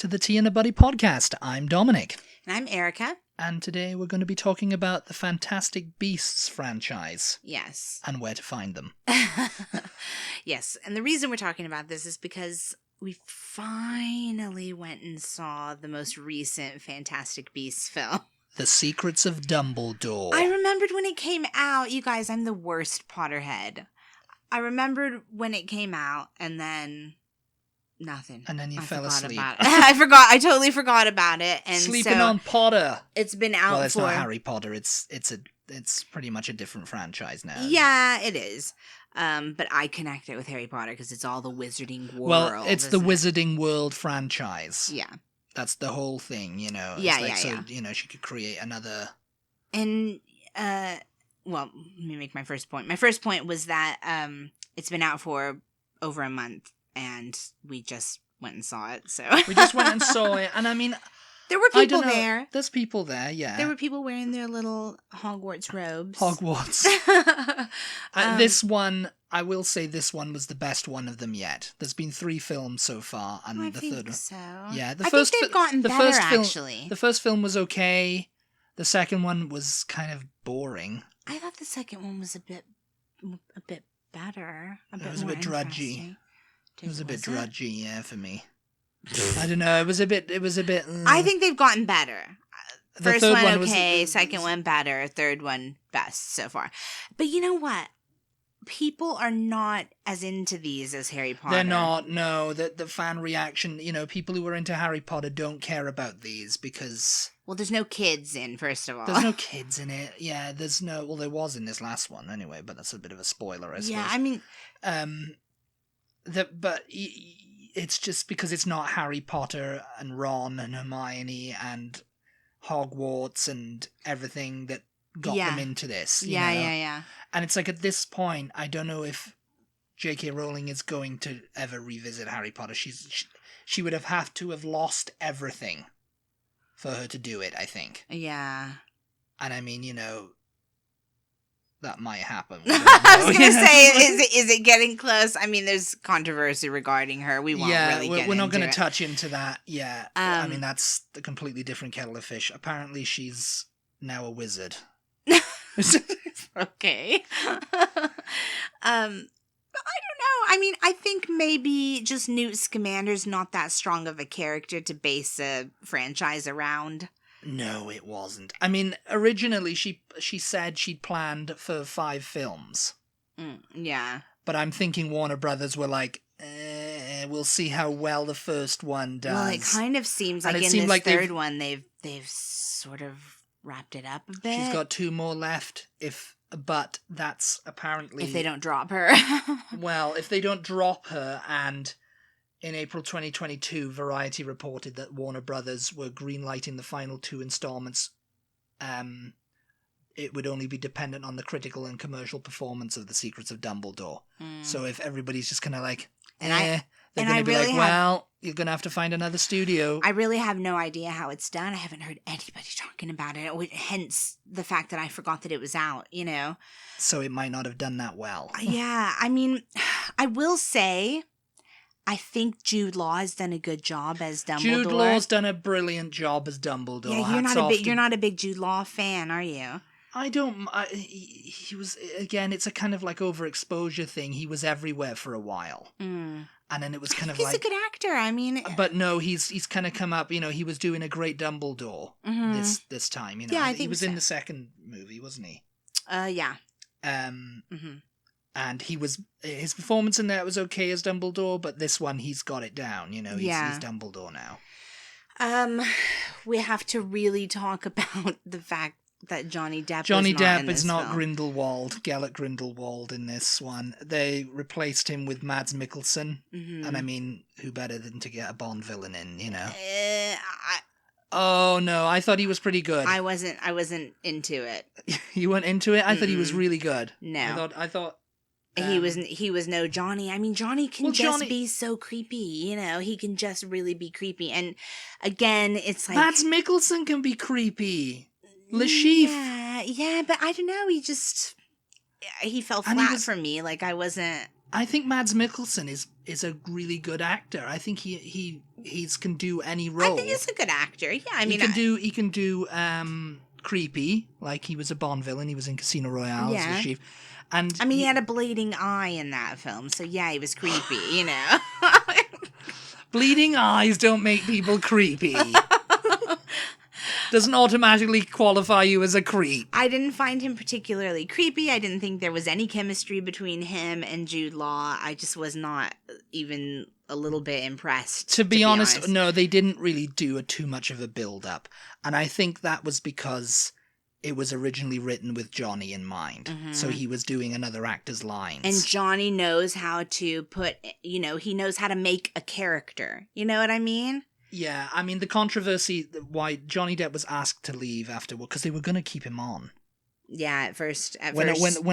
to the Tea and a Butty podcast. I'm Dominic. And I'm Erica. And today we're going to be talking about the Fantastic Beasts franchise. Yes. And where to find them. Yes. And the reason we're talking about this is because we finally went and saw the most recent Fantastic Beasts film. The Secrets of Dumbledore. I remembered when it came out. You guys, I'm the worst Potterhead. I remembered when it came out and then nothing. And then you fell asleep. I totally forgot about it. And Sleeping on Potter. It's been out it's not Harry Potter. It's pretty much a different franchise now. Yeah, it is. But I connect it with Harry Potter because it's all the Wizarding World. Well, it's the Wizarding World franchise. Yeah. That's the whole thing, you know. Yeah. You know, she could create another. And, well, let me make my first point. My first point was that it's been out for over a month, and we just went and saw it, so. We just went and saw it, and I mean. There were people there. There's people there, yeah. There were people wearing their little Hogwarts robes. Hogwarts. This one, I will say this one was the best one of them yet. There's been 3 films so far, and I the think third one. So. Yeah, I think they've gotten better, actually. The first film was okay. The second one was kind of boring. I thought the second one was a bit better. It was a bit drudgy. It was a bit drudgy, yeah, for me. I don't know. It was a bit. I think they've gotten better. First third one okay, second one better, third one best so far. But you know what? People are not as into these as Harry Potter. They're not. No, the fan reaction. You know, people who are into Harry Potter don't care about these because. Well, there's no kids in. First of all, there's no kids in it. Yeah, there's no. Well, there was in this last one anyway, but that's a bit of a spoiler, I suppose. Yeah, I mean, it's just because it's not Harry Potter and Ron and Hermione and Hogwarts and everything that got them into this. Yeah. And it's like at this point, I don't know if J.K. Rowling is going to ever revisit Harry Potter. She would have to have lost everything for her to do it, I think. Yeah. And I mean, you know, that might happen. I was going to say, is it getting close? I mean, there's controversy regarding her. We won't really get into it. We're not going to touch into that. Yeah. I mean, that's a completely different kettle of fish. Apparently, she's now a wizard. Okay. I don't know. I mean, I think maybe just Newt Scamander's not that strong of a character to base a franchise around. No, it wasn't. I mean, originally she said she'd planned for 5 films. Yeah. But I'm thinking Warner Brothers were like, we'll see how well the first one does. Well, it kind of seems like in this third one they've sort of wrapped it up a bit. She's got 2 more left, but that's apparently... If they don't drop her. Well, if they don't drop her, and... In April 2022, Variety reported that Warner Brothers were greenlighting the final 2 installments. It would only be dependent on the critical and commercial performance of The Secrets of Dumbledore. So if everybody's just kind of like, they're going to be like, well, you're going to have to find another studio. I really have no idea how it's done. I haven't heard anybody talking about it, hence the fact that I forgot that it was out, you know. So it might not have done that well. Yeah, I mean, I will say... I think Jude Law has done a good job as Dumbledore. Jude Law's done a brilliant job as Dumbledore. Yeah, you're not a big Jude Law fan, are you? I don't. He was, again, it's a kind of like overexposure thing. He was everywhere for a while, and then it was kind of he's a good actor. I mean, but no, he's kind of come up. You know, he was doing a great Dumbledore this time. You know, yeah, I think he was in the second movie, wasn't he? Yeah. And his performance in that was okay as Dumbledore, but this one, he's got it down, you know, he's Dumbledore now. We have to really talk about the fact that Johnny Depp is not film. Grindelwald, Gellert Grindelwald in this one. They replaced him with Mads Mikkelsen, and I mean, who better than to get a Bond villain in, you know? Oh no, I thought he was pretty good. I wasn't into it. You weren't into it? I thought he was really good. No. I thought... he was no Johnny. I mean, Johnny can be so creepy, you know. He can just really be creepy. And again, it's like... Mads Mikkelsen can be creepy. Le Chiffre. Yeah, but I don't know. He fell flat for me. Like, I wasn't... I think Mads Mikkelsen is a really good actor. I think he can do any role. I think he's a good actor. Yeah, I mean, he can do creepy, like he was a Bond villain. He was in Casino Royale as the chief. And I mean, he had a bleeding eye in that film, so yeah, he was creepy, you know. Bleeding eyes don't make people creepy. Doesn't automatically qualify you as a creep. I didn't find him particularly creepy. I didn't think there was any chemistry between him and Jude Law. I just was not even a little bit impressed. To be honest, no, they didn't really do too much of a build-up. And I think that was because it was originally written with Johnny in mind. Mm-hmm. So he was doing another actor's lines. And Johnny knows how to put, you know, he knows how to make a character. You know what I mean? Yeah, I mean, the controversy, why Johnny Depp was asked to leave afterward, because they were going to keep him on. Yeah, at first. When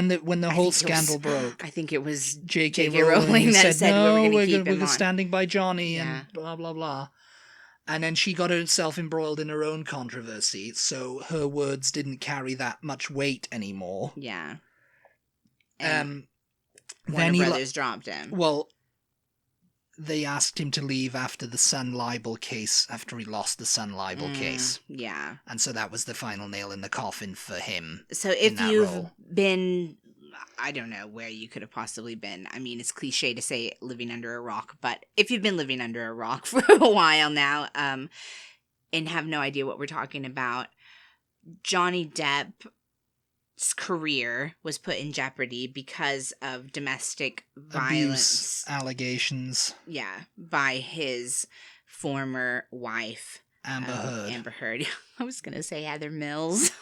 the whole scandal broke. I think it was J.K. Rowling that said no, we're standing by Johnny, yeah. and blah, blah, blah. And then she got herself embroiled in her own controversy, so her words didn't carry that much weight anymore. Yeah. Then Warner Brothers dropped him. Well, they asked him to leave after the Sun libel case, after he lost the Sun libel case. Yeah. And so that was the final nail in the coffin for him. So if you've been, I don't know where you could have possibly been. I mean, it's cliche to say living under a rock, but if you've been living under a rock for a while now, and have no idea what we're talking about, Johnny Depp's career was put in jeopardy because of domestic violence allegations. Yeah, by his former wife, Amber Heard. I was gonna say Heather Mills.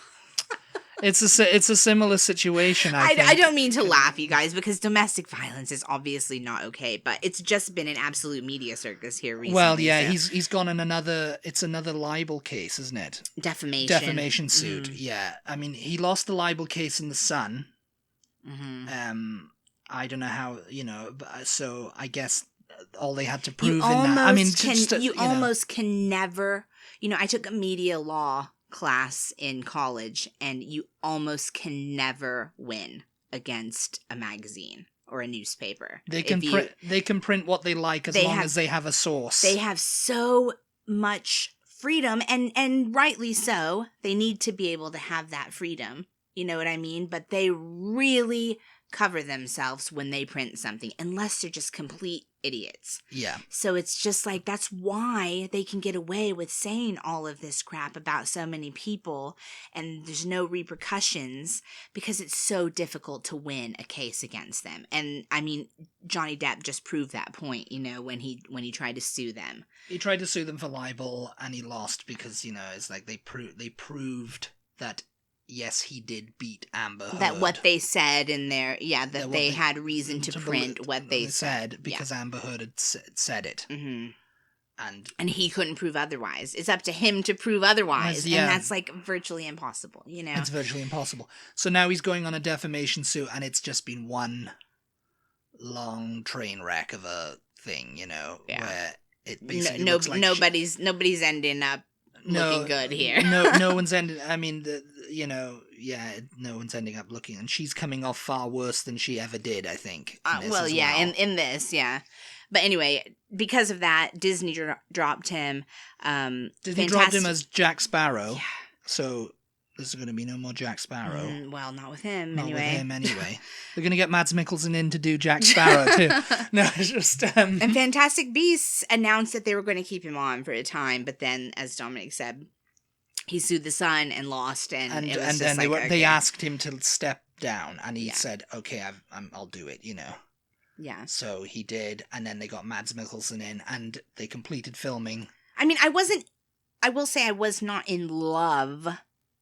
It's a similar situation. I don't mean to laugh, you guys, because domestic violence is obviously not okay, but it's just been an absolute media circus here recently. Well, yeah, so. He's gone in another libel case, isn't it? Defamation suit. Yeah, I mean, he lost the libel case in the Sun. Mm-hmm. I don't know how, so I guess all they had to prove in that. I mean, almost can never. I took a media law class in college, and you almost can never win against a magazine or a newspaper. They can print what they like as long as they have a source. They have so much freedom, and rightly so. They need to be able to have that freedom. You know what I mean? But they really cover themselves when they print something, unless they're just complete idiots. Yeah. So it's just like, that's why they can get away with saying all of this crap about so many people, and there's no repercussions, because it's so difficult to win a case against them. And I mean, Johnny Depp just proved that point, when he tried to sue them. He tried to sue them for libel, and he lost because, it's like they proved that yes, he did beat Amber Heard. That what they said in there, that they had reason to print what they said. Because Amber Heard had said it. Mm-hmm. And he couldn't prove otherwise. It's up to him to prove otherwise. And that's like virtually impossible, It's virtually impossible. So now he's going on a defamation suit, and it's just been one long train wreck of a thing, where it basically looks like nobody's ending up looking good here. no one's ending. I mean, no one's ending up looking, and she's coming off far worse than she ever did, I think. In this, yeah. But anyway, because of that, Disney dropped him. Disney dropped him as Jack Sparrow. Yeah. So there's going to be no more Jack Sparrow. Well, not with him. Not with him anyway. They're going to get Mads Mikkelsen in to do Jack Sparrow too. No, it's just. And Fantastic Beasts announced that they were going to keep him on for a time, but then, as Dominic said, he sued the Sun and lost, and then they asked him to step down, and he said, "Okay, I'll do it," Yeah. So he did, and then they got Mads Mikkelsen in, and they completed filming. I mean, I will say I was not in love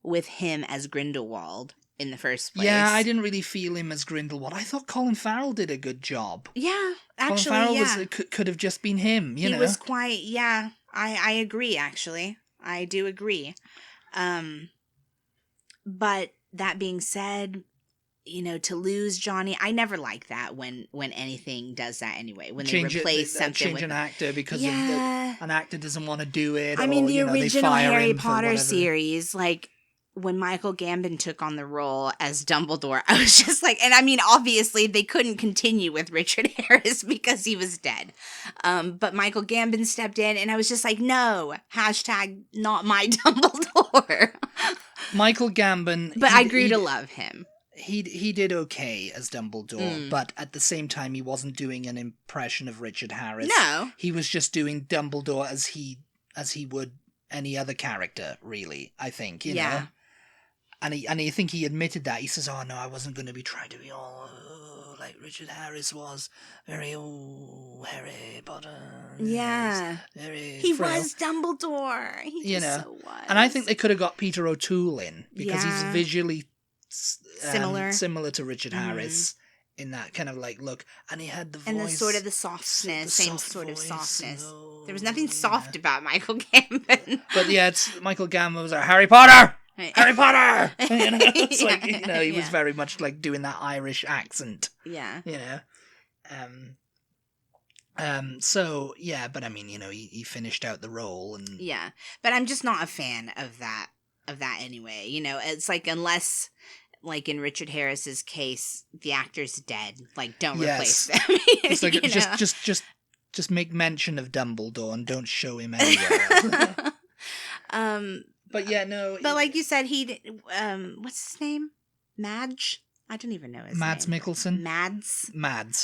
with him as Grindelwald in the first place. Yeah, I didn't really feel him as Grindelwald. I thought Colin Farrell did a good job. Yeah, actually, Colin Farrell could have just been him, He was quite, I agree, actually. I do agree. But that being said, to lose Johnny, I never like that when anything does that anyway. When they replace something change an actor because an actor doesn't want to do it. I mean, the original Harry Potter series, like, when Michael Gambon took on the role as Dumbledore, I was just like, and I mean, obviously they couldn't continue with Richard Harris because he was dead. But Michael Gambon stepped in and I was just like, no, hashtag not my Dumbledore. Michael Gambon. But I grew to love him. He did okay as Dumbledore, but at the same time he wasn't doing an impression of Richard Harris. No. He was just doing Dumbledore as he would any other character, really, I think, you know. And I think he admitted that. He says, oh, no, I wasn't going to be trying to be all like Richard Harris was. Very, Harry Potter. Yeah. He was Dumbledore. He just so was. And I think they could have got Peter O'Toole in, because he's visually similar to Richard Harris in that kind of like look. And he had the voice. And the sort of the softness, same sort of softness. There was nothing soft about Michael Gambon. But yeah, Michael Gambon was like, Harry Potter! Harry Potter! You know, it's like, you know, he was very much like doing that Irish accent. Yeah. You know. So yeah, but I mean, you know, he finished out the role and yeah. But I'm just not a fan of that anyway. You know, it's like, unless like in Richard Harris's case, the actor's dead. Like, don't replace them. It's like just make mention of Dumbledore and don't show him anywhere. But yeah, no. But like you said, he what's his name? Madge? I don't even know his Mads name. Mikkelsen? Mads,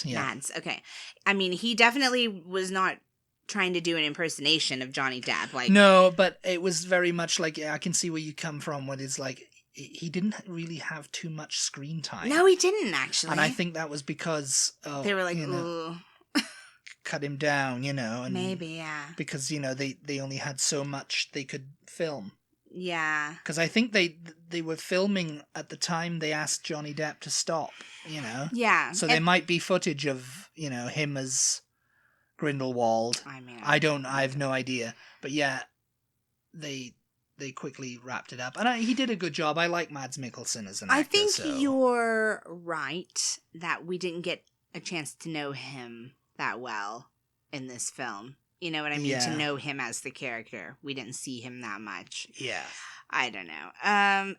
yeah. Mads, okay. I mean, he definitely was not trying to do an impersonation of Johnny Depp. Like, no, but it was very much like, I can see where you come from, when it's like, he didn't really have too much screen time. No, he didn't, actually. And I think that was because they were like, cut him down, you know. And maybe, yeah. Because, you know, they only had so much they could film. Yeah. Because I think they were filming at the time they asked Johnny Depp to stop, you know? Yeah. So there might be footage of, you know, him as Grindelwald. I mean, I have no idea. But yeah, they quickly wrapped it up. And he did a good job. I like Mads Mikkelsen as an actor. I think you're right that we didn't get a chance to know him that well in this film. You know what I mean? Yeah. To know him as the character. We didn't see him that much. Yeah. I don't know.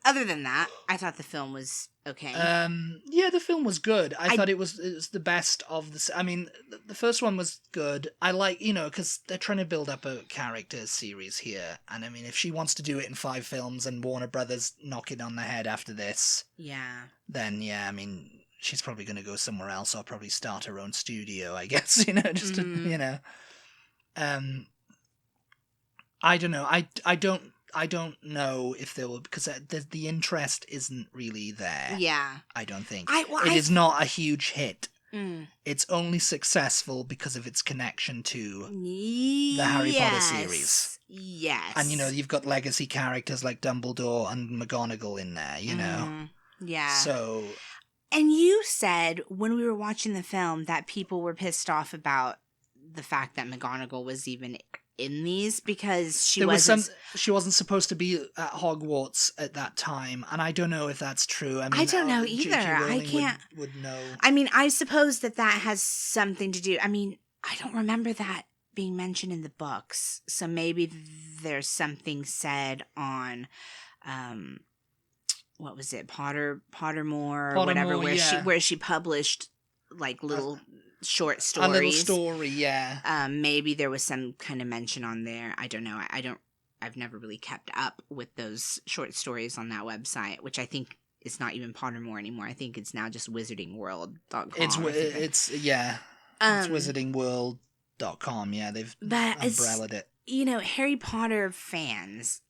Other than that, I thought the film was okay. Yeah, the film was good. I thought it was the best of the... I mean, the first one was good. I like, you know, because they're trying to build up a character series here. And I mean, if she wants to do it in 5 films and Warner Brothers knock it on the head after this... Yeah. Then, yeah, I mean, she's probably going to go somewhere else or probably start her own studio, I guess, you know, just to, you know... I don't know. I don't know if there will, because the interest isn't really there. Yeah. I don't think. It is not a huge hit. Mm. It's only successful because of its connection to the Harry Potter series. Yes. And, you know, you've got legacy characters like Dumbledore and McGonagall in there, you know? Yeah. So... And you said, when we were watching the film, that people were pissed off about the fact that McGonagall was even in these, because she wasn't supposed to be at Hogwarts at that time, and I don't know if that's true. I mean, I don't know either. I can't would know. I mean, I suppose that has something to do. I mean, I don't remember that being mentioned in the books, so maybe there's something said on what was it, Pottermore or whatever, where she published like little short stories. A little story, yeah. Maybe there was some kind of mention on there. I don't know. I've never really kept up with those short stories on that website, which I think is not even Pottermore anymore. I think it's now just wizardingworld.com. It's wizardingworld.com. Yeah, they've umbrellaed it. You know, Harry Potter fans,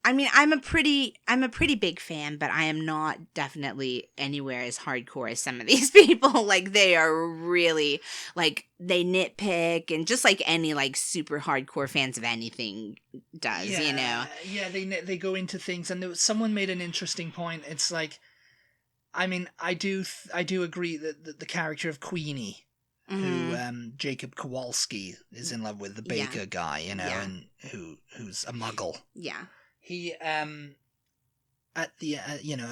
I mean, I'm a pretty big fan, but I am not definitely anywhere as hardcore as some of these people. Like, they are really, like, they nitpick, and just like any, like, super hardcore fans of anything does, you know? Yeah, they go into things, and someone made an interesting point. It's like, I mean, I do agree that the character of Queenie, who Jacob Kowalski is in love with, the baker guy, you know, and who's a muggle. Yeah. He at the you know,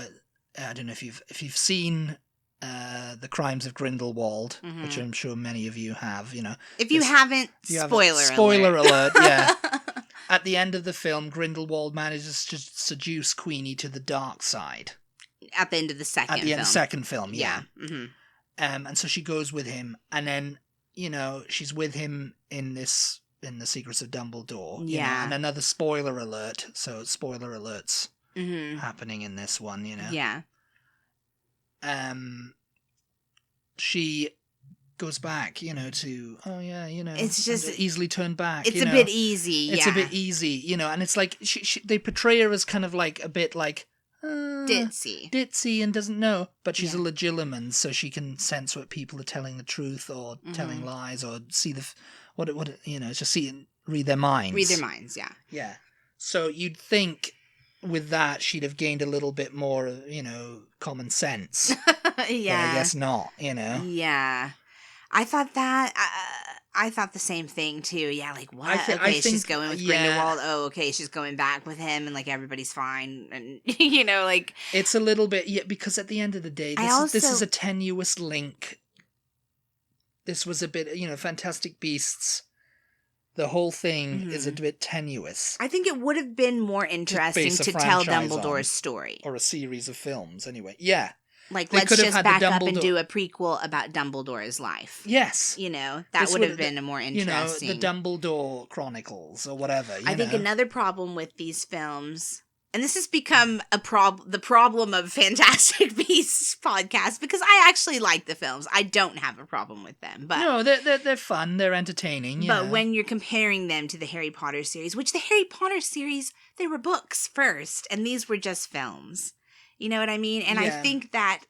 I don't know if you've seen The Crimes of Grindelwald, which I'm sure many of you have. You know, if you haven't, spoiler alert. Yeah. At the end of the film, Grindelwald manages to seduce Queenie to the dark side. At the end of the second film. At the end of the second film, yeah. Mm-hmm. And so she goes with him, and then, she's with him in The Secrets of Dumbledore. Yeah. And another spoiler alert. So spoiler alerts happening in this one, Yeah. She goes back, to, it's just easily turned back. It's a bit easy, It's a bit easy, and it's like they portray her as kind of like a bit like ditzy and doesn't know, but she's a legilimens, so she can sense what people are telling the truth or telling lies, or see read their minds. Read their minds, yeah. Yeah. So you'd think with that she'd have gained a little bit more, common sense. Yeah. But I guess not, Yeah. I thought that. I thought the same thing too. Yeah, like what? I think she's going with Grindelwald. Oh, okay, she's going back with him, and like everybody's fine, and like it's a little bit because at the end of the day, this is a tenuous link. This was a bit, Fantastic Beasts. The whole thing is a bit tenuous. I think it would have been more interesting to tell Dumbledore's story, or a series of films. Anyway, yeah. Like, let's just back up and do a prequel about Dumbledore's life. Yes. That would have been a more interesting... the Dumbledore Chronicles or whatever. I think another problem with these films, and this has become the problem of Fantastic Beasts podcast, because I actually like the films. I don't have a problem with them. But no, they're fun. They're entertaining. But when you're comparing them to the Harry Potter series, which the Harry Potter series, they were books first, and these were just films. You know what I mean? And I think that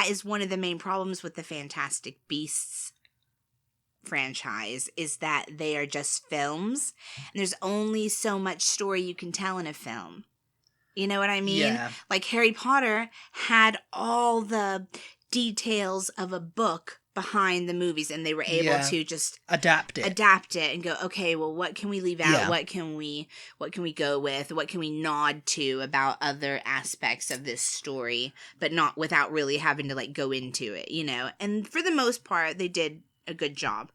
is one of the main problems with the Fantastic Beasts franchise, is that they are just films. And there's only so much story you can tell in a film. You know what I mean? Yeah. Like Harry Potter had all the details of a book behind the movies, and they were able to just adapt it and go, okay, well, what can we leave out? What can we go with? What can we nod to about other aspects of this story, but not without really having to like go into it, And for the most part, they did a good job.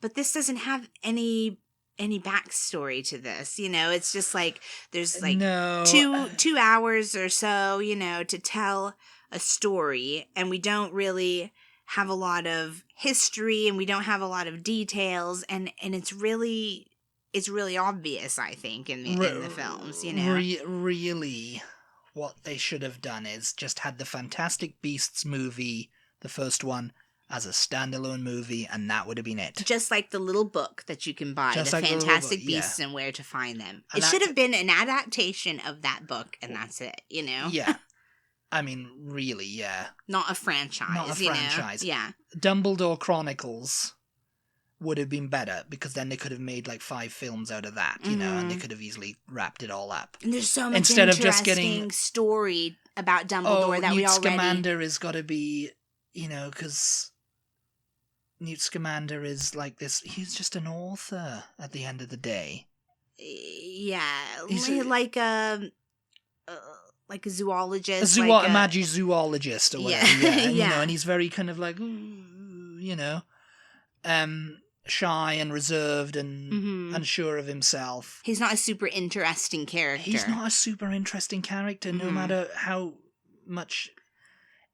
But this doesn't have any backstory to this, It's just like there's like 2 hours or so, to tell a story, and we don't really have a lot of history, and we don't have a lot of details, and it's really obvious, I think, in the films, Really, what they should have done is just had the Fantastic Beasts movie, the first one, as a standalone movie, and that would have been it. Just like the little book that you can buy, the Fantastic Beasts and Where to Find Them. And it should have been an adaptation of that book, and that's it, Yeah. I mean, really, yeah. Not a franchise, Yeah. Dumbledore Chronicles would have been better, because then they could have made like 5 films out of that, and they could have easily wrapped it all up. And there's so much interesting story about Dumbledore that we already... Scamander has got to be, because Newt Scamander is like this, he's just an author at the end of the day. Yeah, he's like a zoologist. A magic zoologist or whatever. Yeah. And he's very kind of like, shy and reserved and unsure of himself. He's not a super interesting character. No matter how much...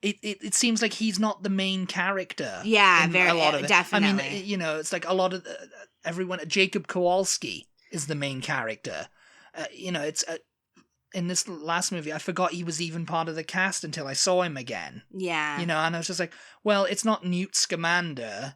It seems like he's not the main character. Yeah, a lot of it. Definitely. I mean, it's like a lot of everyone. Jacob Kowalski is the main character. It's in this last movie, I forgot he was even part of the cast until I saw him again. Yeah. And I was just like, well, it's not Newt Scamander.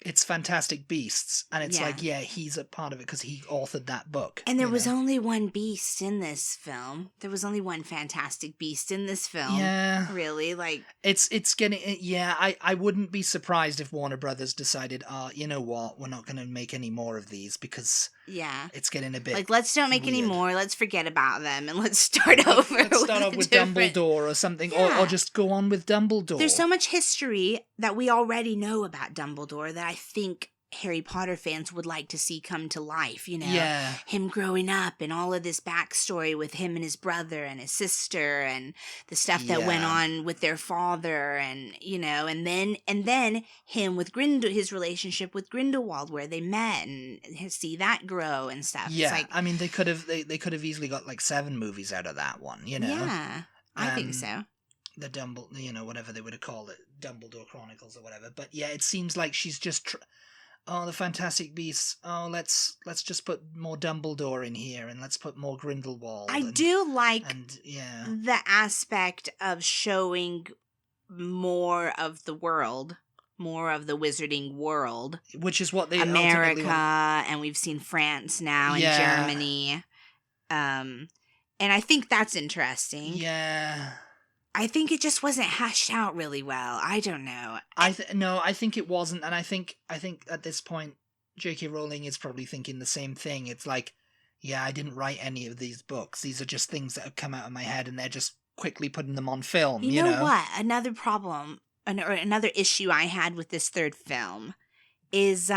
It's Fantastic Beasts. And it's he's a part of it because he authored that book. And there was only one beast in this film. There was only one Fantastic Beast in this film. Yeah. Really? Like... It's getting... Yeah, I wouldn't be surprised if Warner Brothers decided, you know what, we're not going to make any more of these because... Yeah. It's getting a bit like, let's don't make weird. Any more. Let's forget about them and let's start over. Let's start off with Dumbledore or something. Or just go on with Dumbledore. There's so much history that we already know about Dumbledore that I think Harry Potter fans would like to see come to life, you know? Yeah. Him growing up and all of this backstory with him and his brother and his sister and the stuff that went on with their father and, you know, and then him with his relationship with Grindelwald where they met and see that grow and stuff. Yeah. It's like, I mean, they could have easily got like 7 movies out of that one, you know? Yeah, I think so. The whatever they would have called it, Dumbledore Chronicles or whatever. But yeah, it seems like she's just... the Fantastic Beasts. Oh, let's just put more Dumbledore in here, and let's put more Grindelwald. I do like yeah, the aspect of showing more of the world, more of the wizarding world, which is what they America, and we've seen France now and Germany, and I think that's interesting. Yeah. I think it just wasn't hashed out really well. I don't know. I think it wasn't, and I think at this point, J.K. Rowling is probably thinking the same thing. It's like, yeah, I didn't write any of these books. These are just things that have come out of my head, and they're just quickly putting them on film. You know what? Another problem, or another issue I had with this third film is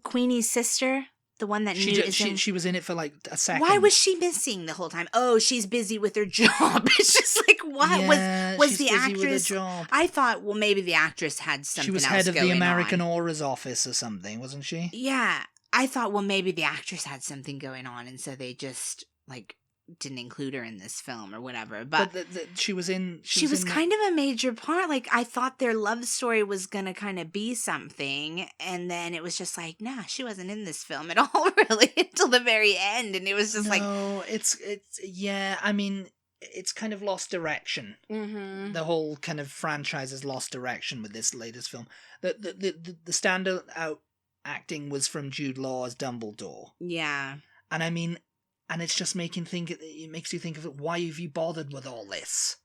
Queenie's sister. The one that she was in it for like a second. Why was she missing the whole time? Oh, she's busy with her job. It's just like, what was the actress? With her job. I thought, well, maybe the actress had something. She was head of the American Auras office or something, wasn't she? Yeah, I thought, well, maybe the actress had something going on, and so they just like didn't include her in this film or whatever. But she was in. She was kind of a major part. Like, I thought their love story was gonna kind of be something, and then it was just like, nah, she wasn't in this film at all, really, until the very end, and it was just it's yeah. I mean, it's kind of lost direction. Mm-hmm. The whole kind of franchise has lost direction with this latest film. The standout acting was from Jude Law as Dumbledore. Yeah, and I mean. And it's just it makes you think of it, why have you bothered with all this?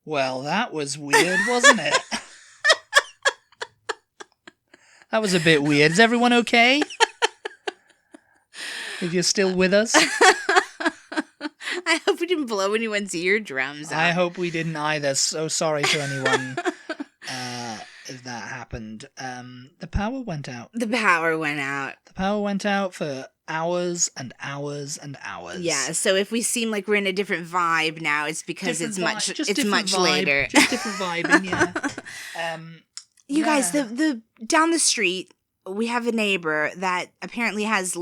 Well, that was weird, wasn't it? That was a bit weird. Is everyone okay? If you're still with us? I hope we didn't blow anyone's eardrums out. I hope we didn't either. So sorry to anyone if that happened. The power went out. The power went out. The power went out for hours and hours and hours. Yeah, so if we seem like we're in a different vibe now, it's because it's much vibe, later. Just different vibing, yeah. You guys, the down the street, we have a neighbor that apparently has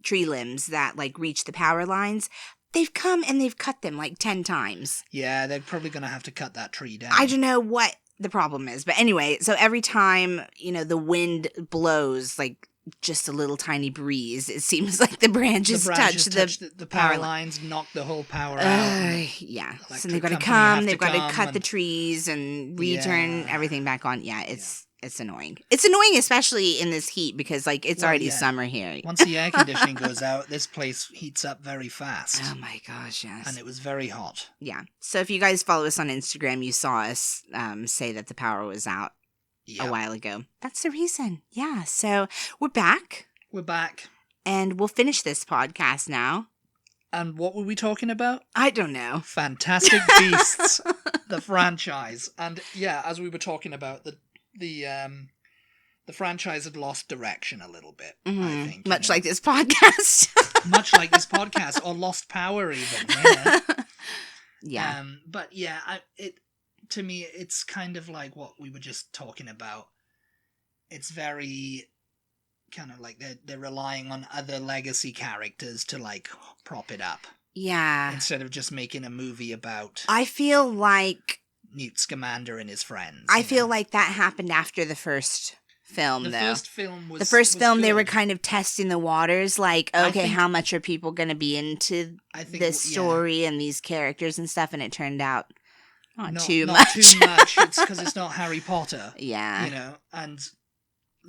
tree limbs that like reach the power lines. They've come and they've cut them like 10 times. Yeah, they're probably going to have to cut that tree down. I don't know what the problem is. But anyway, so every time, the wind blows, like just a little tiny breeze, it seems like the branches touch the power lines, knock the whole power out. Yeah. So they've got to come, they've got to cut the trees and return everything back on. Yeah, it's annoying. It's annoying, especially in this heat, because like it's already summer here. Once the air conditioning goes out, this place heats up very fast. Oh my gosh, yes. And it was very hot. Yeah. So if you guys follow us on Instagram, you saw us say that the power was out a while ago. That's the reason. Yeah. So we're back. We're back. And we'll finish this podcast now. And what were we talking about? I don't know. Fantastic Beasts, the franchise. And yeah, as we were talking about, the franchise had lost direction a little bit, I think. Much like this podcast. Much like this podcast, or lost power even. Yeah. Yeah. But yeah, to me, it's kind of like what we were just talking about. It's very kind of like they're relying on other legacy characters to like prop it up. Yeah. Instead of just making a movie about. I feel like Newt Scamander and his friends. I feel like that happened after the first film, though. The first film they were kind of testing the waters, like, okay, how much are people going to be into this story and these characters and stuff, and it turned out not too much. Not too much. It's because it's not Harry Potter. Yeah. And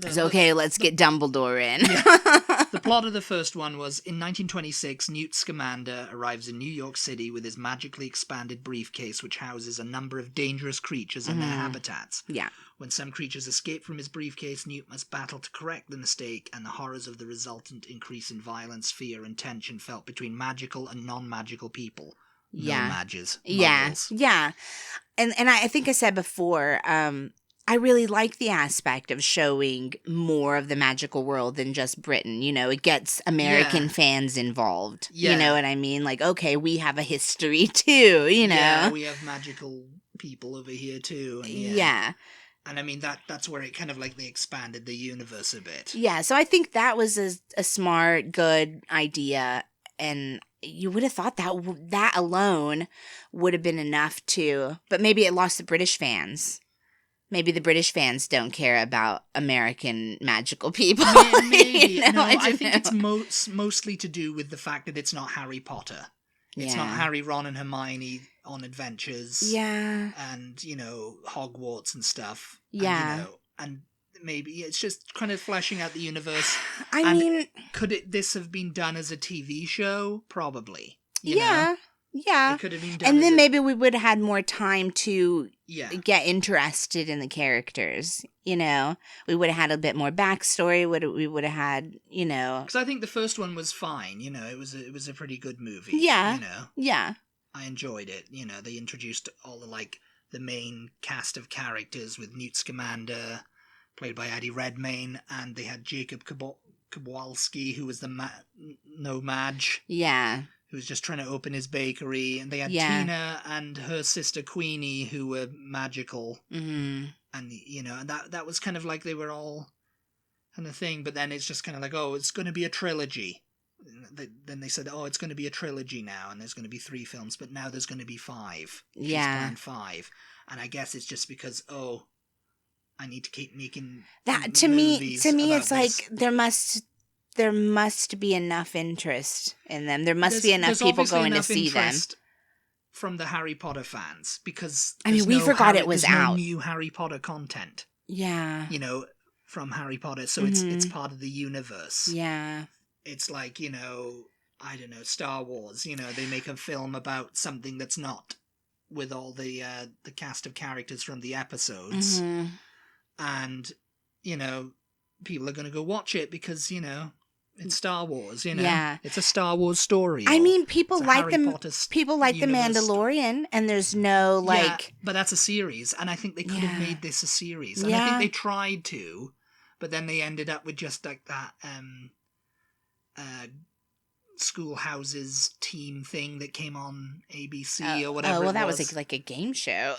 It's okay, let's get Dumbledore in. Yeah. The plot of the first one was, in 1926, Newt Scamander arrives in New York City with his magically expanded briefcase, which houses a number of dangerous creatures and their habitats. Yeah. When some creatures escape from his briefcase, Newt must battle to correct the mistake, and the horrors of the resultant increase in violence, fear, and tension felt between magical and non-magical people. Yeah. No mages. Yeah. Muggles. Yeah. And I think I said before, I really like the aspect of showing more of the magical world than just Britain. You know, it gets American fans involved. Yeah. You know what I mean? Like, okay, we have a history too, you know? Yeah, we have magical people over here too. And yeah. And I mean, that's where it kind of like they expanded the universe a bit. Yeah, so I think that was a smart, good idea. And you would have thought that alone would have been enough to, but maybe it lost the British fans. Maybe the British fans don't care about American magical people. Maybe. You know, No, I think it's mostly to do with the fact that it's not Harry Potter. It's not Harry, Ron, and Hermione on adventures. Yeah. And, you know, Hogwarts and stuff. Yeah. And, you know, and maybe it's just kind of fleshing out the universe. I mean, could this have been done as a TV show? Probably. You yeah. know? Yeah. It could have been done. And then maybe we would have had more time to get interested in the characters. You know, we would have had a bit more backstory. We would have had, you know. Because I think the first one was fine. You know, it was a pretty good movie. Yeah. You know. Yeah. I enjoyed it. You know, they introduced all the main cast of characters with Newt Scamander, played by Eddie Redmayne, and they had Jacob Kowalski, who was the Madge. Yeah. Who was just trying to open his bakery, and they had Tina and her sister Queenie, who were magical, and you know, and that was kind of like they were all kind of thing. But then it's just kind of like, oh, it's going to be a trilogy. Then they said, oh, it's going to be a trilogy now, and there's going to be 3 films, but now there's going to be 5. She's planned 5, and I guess it's just because I need to keep making that. To me, it's this. like there must be enough interest in them. There must be enough people going to see them. From the Harry Potter fans, because I mean, we forgot it was out. No new Harry Potter content. Yeah. You know, from Harry Potter, so it's part of the universe. Yeah. It's like, you know, I don't know, Star Wars. You know, they make a film about something that's not with all the cast of characters from the episodes, and you know, people are going to go watch it because, you know, it's Star Wars, you know. Yeah. It's a Star Wars story. I mean, people like the Mandalorian, and there's no, like... Yeah, but that's a series, and I think they could have made this a series. And I think they tried to, but then they ended up with just, like, that Schoolhouses team thing that came on ABC or whatever. Oh, well, that was like a game show.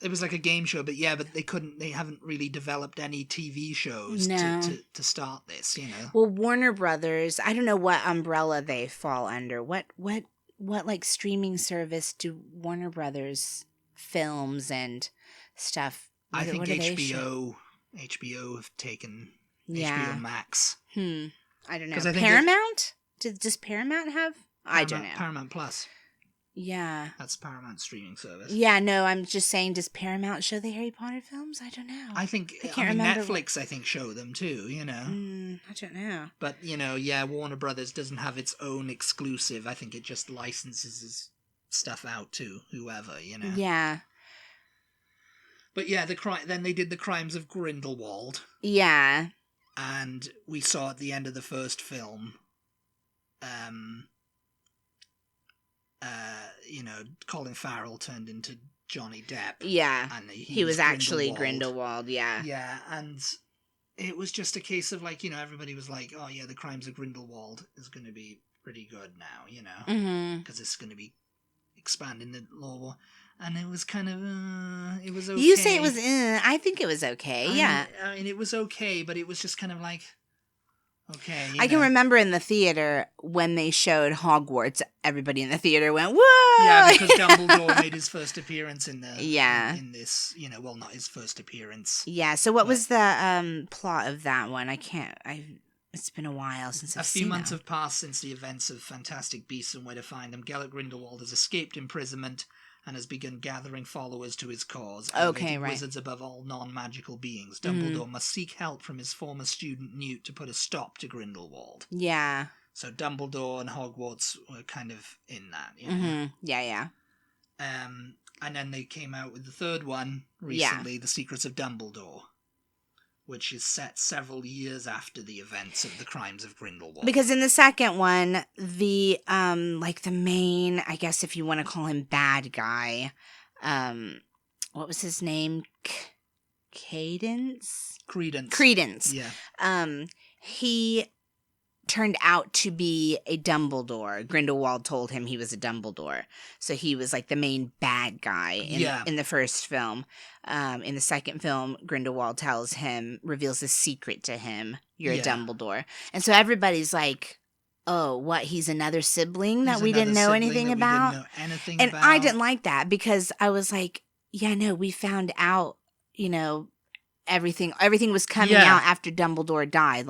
It was like a game show, but they haven't really developed any TV shows to start this, you know. Well, Warner Brothers, I don't know what umbrella they fall under. What like streaming service do Warner Brothers films and stuff? I think HBO have taken HBO Max. I don't know. Paramount? Does Paramount have? I don't know. Paramount Plus. Yeah. That's Paramount's streaming service. Yeah, no, I'm just saying, does Paramount show the Harry Potter films? I don't know. I can't remember. Netflix, I think, show them too, you know. I don't know. But, you know, Warner Brothers doesn't have its own exclusive. I think it just licenses stuff out to whoever, you know. Yeah. But yeah, then they did The Crimes of Grindelwald. Yeah. And we saw at the end of the first film, you know, Colin Farrell turned into Johnny Depp. Yeah. And he was actually Grindelwald, yeah. Yeah, and it was just a case of, like, you know, everybody was like, oh yeah, The Crimes of Grindelwald is going to be pretty good now, you know, because it's going to be expanding the lore. And it was kind of, it was okay. You say it was, I think it was okay, yeah. I mean, it was okay, but it was just kind of like, okay. I can remember in the theater when they showed Hogwarts, everybody in the theater went, whoa! Yeah, because Dumbledore made his first appearance in this, you know, well, not his first appearance. Yeah, so what was the plot of that one? It's been a while since I've seen it. A few months have passed since the events of Fantastic Beasts and Where to Find Them. Gellert Grindelwald has escaped imprisonment and has begun gathering followers to his cause. Okay, right. Wizards above all non-magical beings. Dumbledore must seek help from his former student Newt to put a stop to Grindelwald. Yeah. So Dumbledore and Hogwarts were kind of in that, you know? Yeah. And then they came out with the third one recently, The Secrets of Dumbledore, which is set several years after the events of the crimes of Grindelwald. Because in the second one, the the main, I guess if you want to call him bad guy, what was his name? Credence. Yeah. He turned out to be a Dumbledore. Grindelwald told him he was a Dumbledore. So he was like the main bad guy in the first film. In the second film, Grindelwald reveals a secret to him. You're a Dumbledore. And so everybody's like, oh, what? He's another sibling that we didn't know anything about? And I didn't like that because I was like, yeah, no, we found out, everything was coming out after Dumbledore died.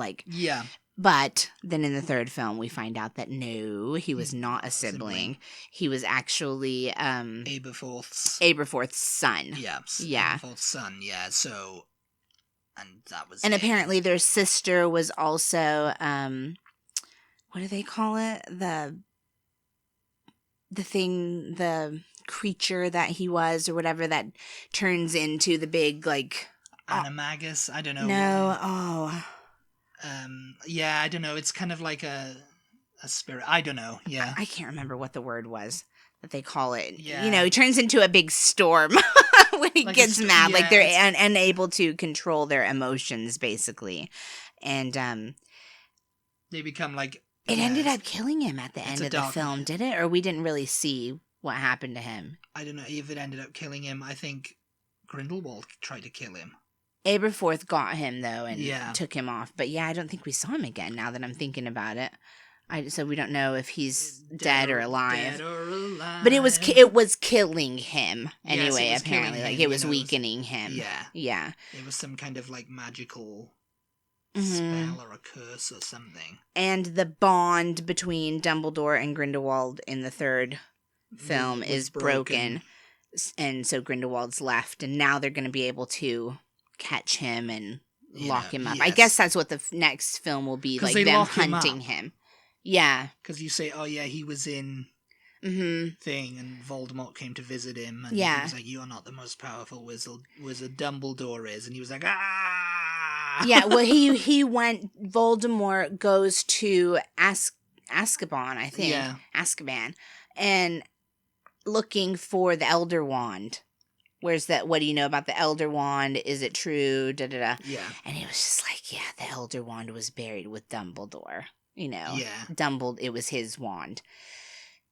But then in the third film, we find out that no, he was not a sibling. He was actually Aberforth's son. Yeah. Aberforth's son, yeah. So, and that was And apparently their sister was also, what do they call it? The creature that he was or whatever that turns into the big, Animagus? I don't know. No, I don't know. It's kind of like a spirit. I don't know. Yeah. I can't remember what the word was that they call it. Yeah. He turns into a big storm when he gets mad. Yeah, they're unable to control their emotions, basically. And they become like... It ended up killing him at the end of the film, did it? Or we didn't really see what happened to him? I don't know if it ended up killing him. I think Grindelwald tried to kill him. Aberforth got him, though, and took him off. But yeah, I don't think we saw him again now that I'm thinking about it. So we don't know if he's dead or alive. But it was killing him anyway, yes, apparently. It was weakening him. Yeah. It was some kind of magical spell or a curse or something. And the bond between Dumbledore and Grindelwald in the third film is broken. And so Grindelwald's left, and now they're going to be able to catch him and lock him up. Yes. I guess that's what the next film will be, them hunting him. Yeah. Because you say, oh yeah, he was in thing, and Voldemort came to visit him, and he was like, you're not the most powerful wizard, Dumbledore is, and he was like, ah! Yeah, well, he went, Voldemort goes to Azkaban, I think. Yeah. Azkaban, and looking for the Elder Wand. Where's that? What do you know about the Elder Wand? Is it true? Da da da. Yeah. And he was just like, yeah, the Elder Wand was buried with Dumbledore. Yeah. It was his wand.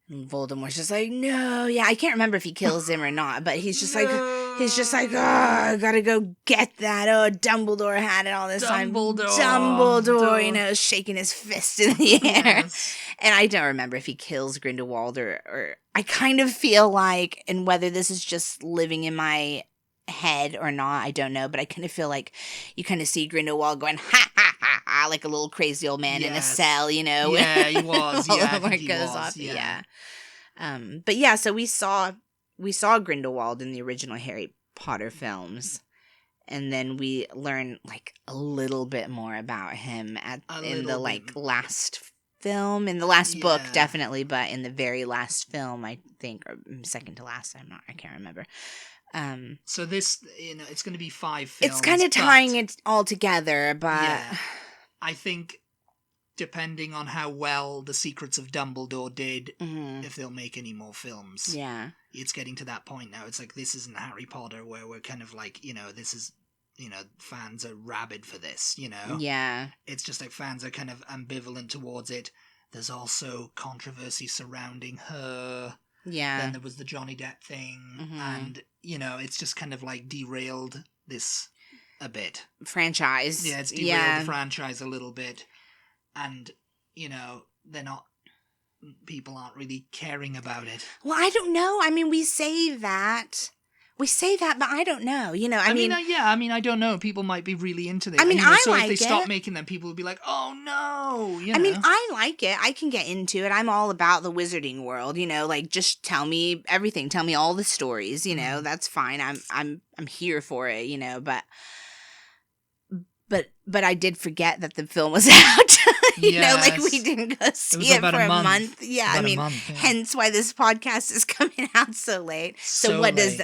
And Voldemort's just like, no, yeah, I can't remember if he kills him or not, but he's just like, oh, I gotta go get that. Oh, Dumbledore had it all this time. Dumbledore, shaking his fist in the air. Yes. And I don't remember if he kills Grindelwald or I kind of feel like, and whether this is just living in my head or not, I don't know, but I kind of feel like you kind of see Grindelwald going, ha, ha, ha, ha, like a little crazy old man in a cell, Yeah, he was. Yeah, I think he goes was. off. Yeah. But yeah, so we saw Grindelwald in the original Harry Potter films, and then we learn a little bit more about him in the last film, in the last book, definitely, but in the very last film, I think, or second to last, I can't remember. So this, it's going to be 5 films. It's kind of tying it all together, but... Yeah. I think, depending on how well The Secrets of Dumbledore did, if they'll make any more films. Yeah. It's getting to that point now. It's like, this isn't Harry Potter, where we're kind of like, this is... fans are rabid for this, Yeah. It's just like fans are kind of ambivalent towards it. There's also controversy surrounding her. Yeah. Then there was the Johnny Depp thing, and, it's just kind of derailed this a bit. Franchise. Yeah, it's derailed the franchise a little bit. And, people aren't really caring about it. Well, I don't know. I mean, we say that. We say that, but I don't know. You know, I mean, I don't know. People might be really into this. I mean, so like if they stop making them, people will be like, "Oh no!" You know? I mean, I like it. I can get into it. I'm all about the wizarding world. You know, like just tell me everything. Tell me all the stories. You know, that's fine. I'm here for it. You know, but I did forget that the film was out. You know, like we didn't go see it for a month. Yeah, I mean, hence why this podcast is coming out so late. So what does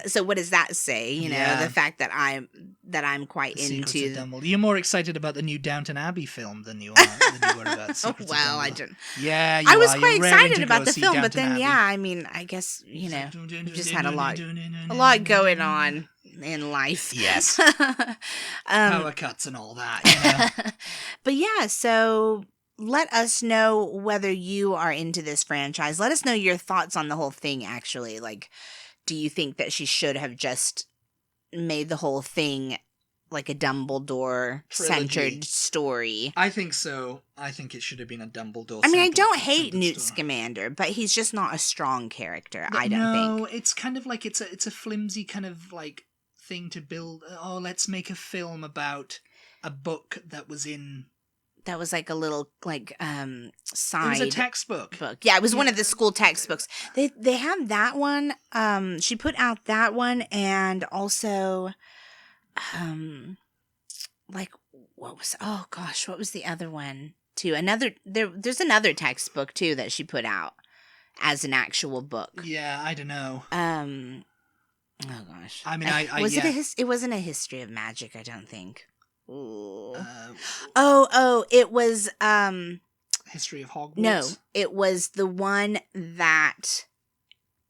that say? You know, the fact that I'm quite into. You're more excited about the new Downton Abbey film than you were about Secrets of Dumbledore. I didn't. Yeah, I was quite excited about the film, Downton but then Abbey. I mean, I guess we've just had a lot going on in life. Yes. Power cuts and all that, you know. But yeah, so let us know whether you are into this franchise. Let us know your thoughts on the whole thing, actually. Like, do you think that she should have just made the whole thing like a Dumbledore-centered story? I think so. I think it should have been a Dumbledore. I mean, I don't hate Newt Scamander, but he's just not a strong character, I don't think. No, it's kind of like it's a flimsy kind of like thing to build. Oh, let's make a film about a book that was in... That was like a little like side. It was a textbook. Yeah, it was one of the school textbooks. They have that one. She put out that one, and also, like what was the other one too? There's another textbook too that she put out as an actual book. Yeah, I don't know. Oh gosh. I mean, it wasn't a history of magic, I don't think. Ooh. It was History of Hogwarts. No, it was the one that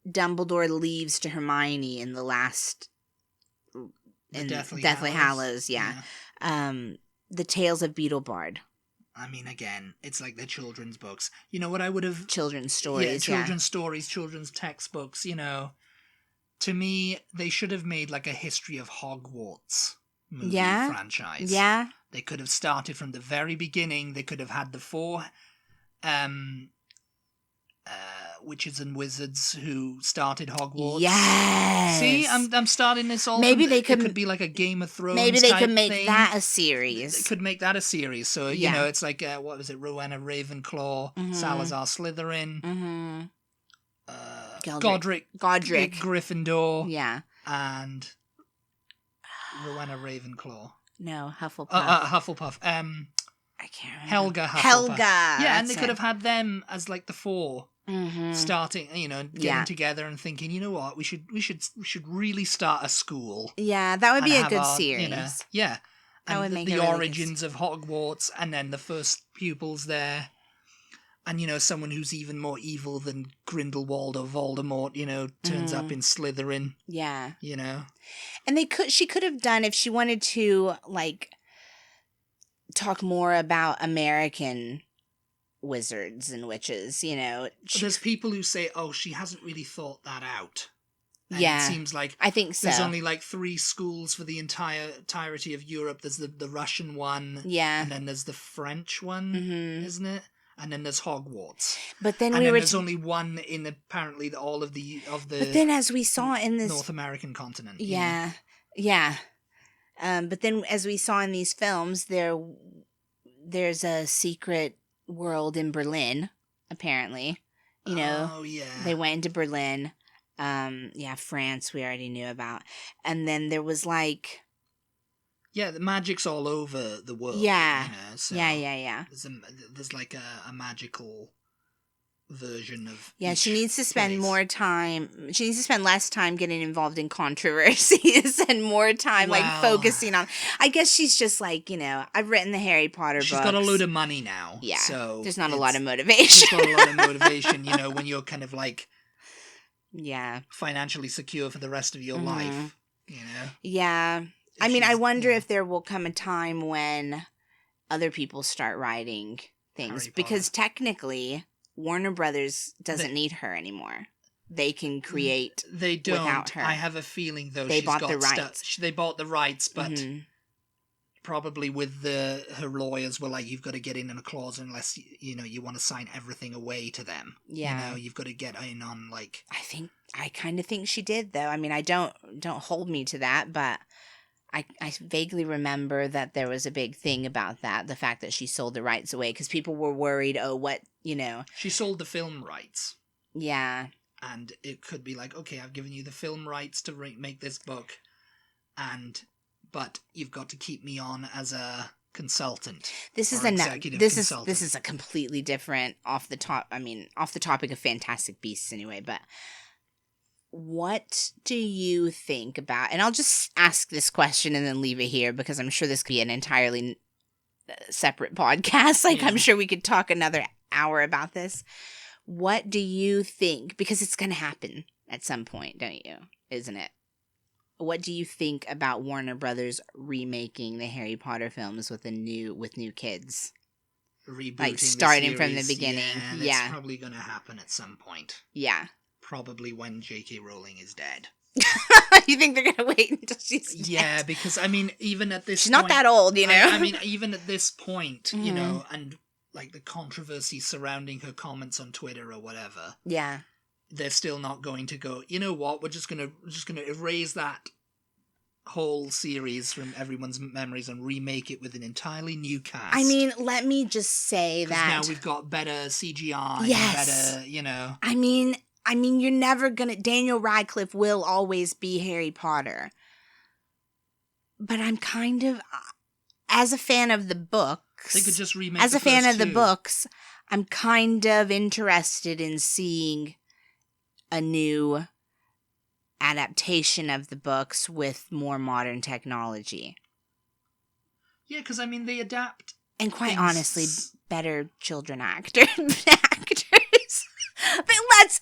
Dumbledore leaves to Hermione in the last Deathly Hallows, yeah. The Tales of Beetlebard. I mean, again, it's like they're children's books. You know what I would have... Children's stories, stories, children's textbooks, you know. To me, they should have made like a History of Hogwarts movie franchise. Yeah. They could have started from the very beginning. They could have had the 4 witches and wizards who started Hogwarts. Yes. See, I'm starting this all. Maybe it could be like a Game of Thrones. Maybe they could make thing. That a series. They could make that a series. So you know, it's like what was it? Rowena Ravenclaw, Salazar Slytherin, Godric Gryffindor, and Rowena Ravenclaw. No, Hufflepuff. Hufflepuff. I can't remember. Helga Hufflepuff. Helga. Yeah, and they could have had them as like the 4 starting, you know, getting together and thinking, you know what, we should really start a school. Yeah, that would be a good series. You know, yeah. And would make the origins of Hogwarts, and then the first pupils there. And, you know, someone who's even more evil than Grindelwald or Voldemort, you know, turns up in Slytherin. Yeah. You know? And she could have done, if she wanted to, like, talk more about American wizards and witches, you know. There's people who say, oh, she hasn't really thought that out. And it seems like I think so. There's only like 3 schools for the entirety of Europe. There's the Russian one. Yeah. And then there's the French one, isn't it? And then there's Hogwarts. But then there's only one in apparently all of the. But then, as we saw in this North American continent. Yeah, yeah. But then, as we saw in these films, there's a secret world in Berlin. Apparently, you know. Oh yeah. They went into Berlin. France we already knew about, and then there was like. Yeah, the magic's all over the world. Yeah. You know, so yeah. There's like a magical version of. Yeah, she needs to spend more time. She needs to spend less time getting involved in controversies and more time like focusing on. I guess she's just like, you know, I've written the Harry Potter books. She's got a load of money now. Yeah. So there's not a lot of motivation. There's not a lot of motivation, you know, when you're kind of like. Yeah. Financially secure for the rest of your life. You know. Yeah. I mean, I wonder if there will come a time when other people start writing things. Because technically, Warner Brothers doesn't need her anymore. They can create without her. I have a feeling, though, they bought the rights. They bought the rights, but probably with her lawyers were like, you've got to get in a clause unless, you know, you want to sign everything away to them. Yeah. You know, you've got to get in on, like... I think I kind of think she did, though. I mean, I don't hold me to that, but I vaguely remember that there was a big thing about that, the fact that she sold the rights away, because people were worried, She sold the film rights. Yeah. And it could be like, okay, I've given you the film rights to make this book, but you've got to keep me on as a consultant. This is a completely different off the topic of Fantastic Beasts anyway, but what do you think about, and I'll just ask this question and then leave it here because I'm sure this could be an entirely separate podcast. I'm sure we could talk another hour about this. What do you think? Because it's going to happen at some point, don't you? Isn't it? What do you think about Warner Brothers remaking the Harry Potter films with new kids? Rebooting starting from the beginning. Yeah. It's probably going to happen at some point. Yeah. Probably when J.K. Rowling is dead. You think they're going to wait until she's dead? Yeah, because, I mean, even at this She's point... not that old, you know? I mean, even at this point, you know, and... the controversy surrounding her comments on Twitter or whatever. Yeah. They're still not going to go, you know what, we're just gonna erase that whole series from everyone's memories and remake it with an entirely new cast. I mean, let me just say that now we've got better CGI, yes. better, you know. I mean, you're never gonna... Daniel Radcliffe will always be Harry Potter. But I'm kind of... As a fan of the book, they could just remake as a fan of the books, I'm kind of interested in seeing a new adaptation of the books with more modern technology. Yeah, because, I mean, they adapt. And quite honestly, better children actors. But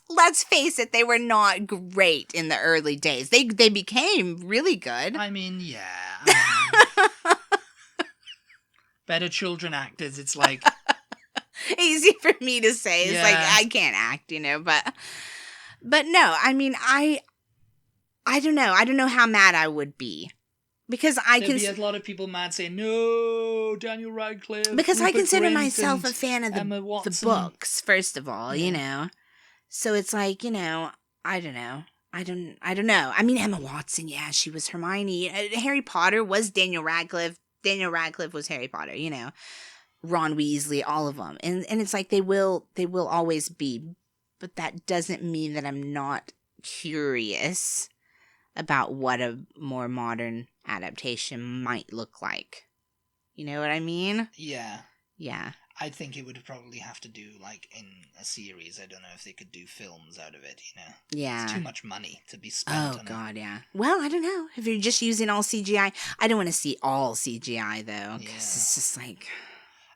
let's face it, they were not great in the early days. They became really good. I mean, yeah. Better children actors, it's like... Easy for me to say. It's like, I can't act, you know, but no, I mean, I don't know. I don't know how mad I would be. Because There'd be a lot of people mad saying, no, Daniel Radcliffe. Because Rupert I consider Grint myself a fan of the books, first of all, you know. So it's like, you know, I don't know. I don't know. I mean, Emma Watson, yeah, she was Hermione. Harry Potter was Daniel Radcliffe. Daniel Radcliffe was Harry Potter, you know. Ron Weasley, all of them. And it's like they will always be. But that doesn't mean that I'm not curious about what a more modern adaptation might look like. You know what I mean? Yeah. Yeah. I think it would probably have to do, like, in a series. I don't know if they could do films out of it, you know? Yeah. It's too much money to be spent on God, yeah. Well, I don't know. If you're just using all CGI, I don't want to see all CGI, though, because it's just like...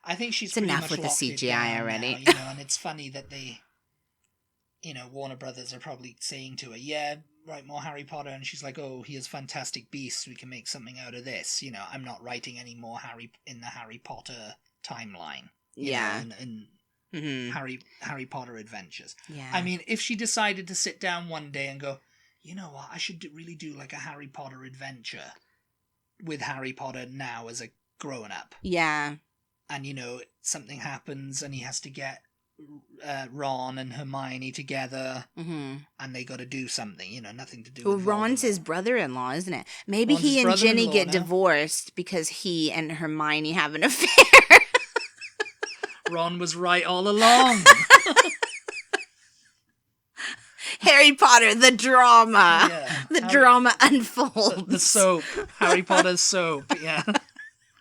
I think she's enough with the CGI already. Now, you know, and it's funny that they... You know, Warner Brothers are probably saying to her, yeah, write more Harry Potter, and she's like, oh, here's Fantastic Beasts, we can make something out of this. You know, I'm not writing any more in the Harry Potter timeline. Yeah. And Harry Potter adventures. Yeah. I mean, if she decided to sit down one day and go, you know what, I should really do like a Harry Potter adventure with Harry Potter now as a grown-up. Yeah. And, you know, something happens and he has to get Ron and Hermione together, and they got to do something, you know, nothing to do with Ron's his brother-in-law, isn't it? Maybe Ron's he and Ginny get divorced because he and Hermione have an affair. Ron was right all along. Harry Potter, the drama. Yeah. The drama unfolds. The soap. Harry Potter's soap, yeah.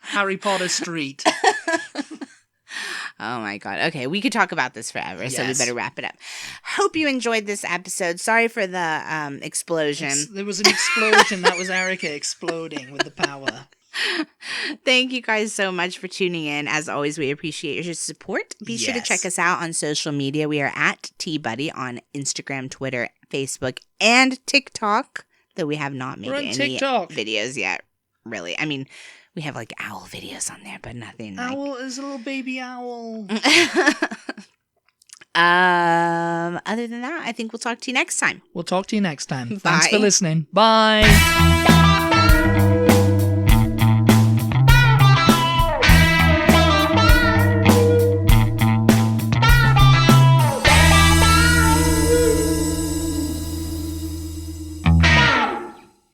Harry Potter Street. Oh my God. Okay, we could talk about this forever, so we better wrap it up. Hope you enjoyed this episode. Sorry for the explosion. There was an explosion. That was Erica exploding with the power. Thank you guys so much for tuning in. As always, we appreciate your support. Be sure to check us out on social media. We are at Butty on Instagram, Twitter, Facebook, and TikTok, though we have not made any videos yet, really. I mean, we have like owl videos on there, but nothing Owl is a little baby owl. Other than that, I think we'll talk to you next time. We'll talk to you next time. Bye. Thanks for listening. Bye.